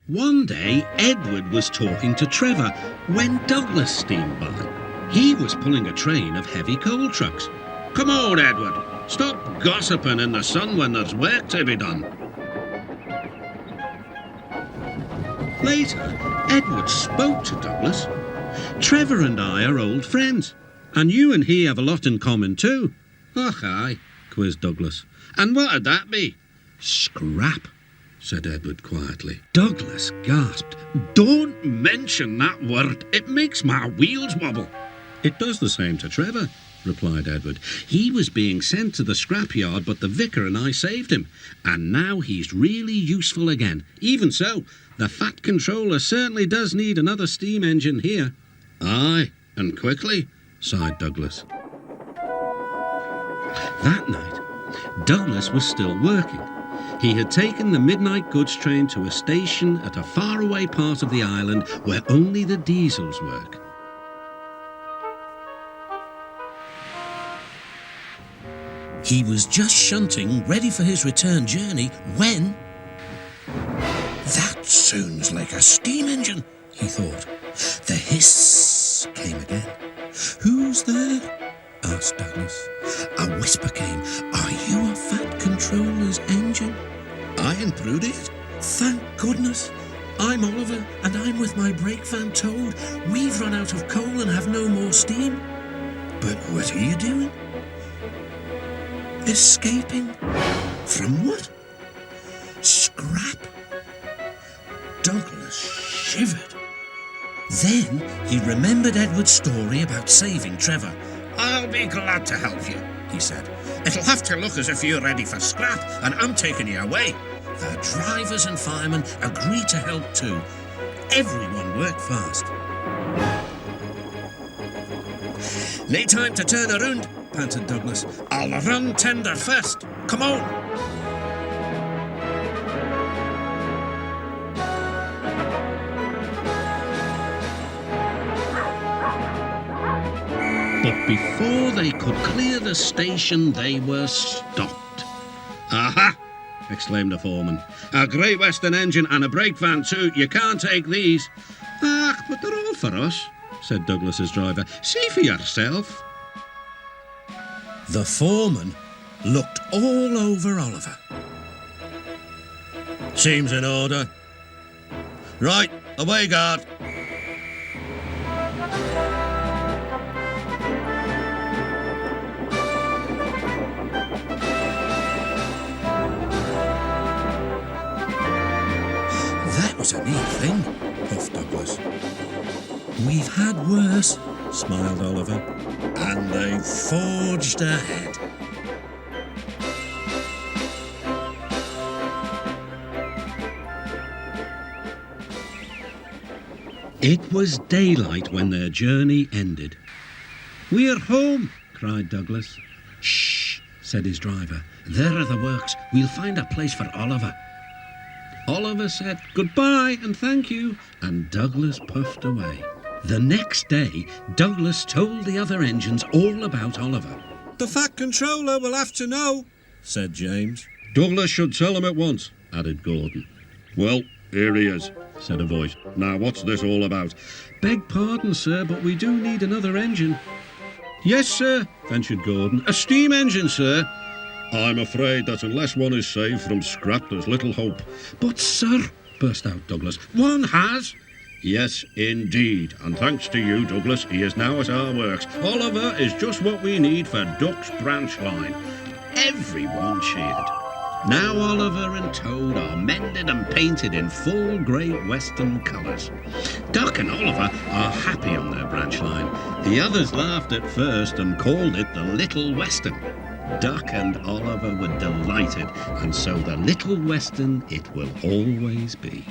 One day, Edward was talking to Trevor when Douglas steamed by. He was pulling a train of heavy coal trucks. "Come on, Edward. Stop gossiping in the sun when there's work to be done." Later, Edward spoke to Douglas. "Trevor and I are old friends, and you and he have a lot in common too." "Och, aye," quizzed Douglas. "And what'd that be?" "Scrap," said Edward quietly. Douglas gasped. "Don't mention that word. It makes my wheels wobble." "It does the same to Trevor," replied Edward. "He was being sent to the scrapyard, but the vicar and I saved him, and now he's really useful again. Even so, the Fat Controller certainly does need another steam engine here." "Aye, and quickly," sighed Douglas. That night, Douglas was still working. He had taken the midnight goods train to a station at a faraway part of the island where only the diesels work. He was just shunting, ready for his return journey, when... "That sounds like a steam engine," he thought. The hiss came again. "Who's there?" asked Douglas. A whisper came. "Are you a Fat Controller's engine?" "I improved it." "Thank goodness. I'm Oliver, and I'm with my brake van Toad. We've run out of coal and have no more steam." "But what are you doing?" "Escaping." "From what?" "Scrap." Douglas shivered. Then he remembered Edward's story about saving Trevor. "I'll be glad to help you," he said. "It'll have to look as if you're ready for scrap, and I'm taking you away." The drivers and firemen agreed to help too. Everyone worked fast. "No time to turn around," panted Douglas. "I'll run tender first. Come on." But before they could clear the station, they were stopped. "Aha!" exclaimed the foreman. "A Great Western engine and a brake van too. You can't take these." "Ah, but they're all for us," said Douglas's driver. "See for yourself." The foreman looked all over Oliver. "Seems in order." "Right, away, guard." "That was a neat thing," puffed Douglas. "We've had worse," smiled Oliver. And they forged ahead. It was daylight when their journey ended. "We're home," cried Douglas. "Shh," said his driver. "There are the works. We'll find a place for Oliver." Oliver said goodbye and thank you, and Douglas puffed away. The next day, Douglas told the other engines all about Oliver. "The Fat Controller will have to know," said James. "Douglas should tell him at once," added Gordon. "Well, here he is," said a voice. "Now, what's this all about?" "Beg pardon, sir, but we do need another engine." "Yes, sir," ventured Gordon. "A steam engine, sir." "I'm afraid that unless one is saved from scrap, there's little hope." "But, sir," burst out Douglas, "one has." "Yes, indeed, and thanks to you, Douglas, he is now at our works. Oliver is just what we need for Duck's branch line." Everyone cheered. Now Oliver and Toad are mended and painted in full Great Western colours. Duck and Oliver are happy on their branch line. The others laughed at first and called it the Little Western. Duck and Oliver were delighted, and so the Little Western it will always be.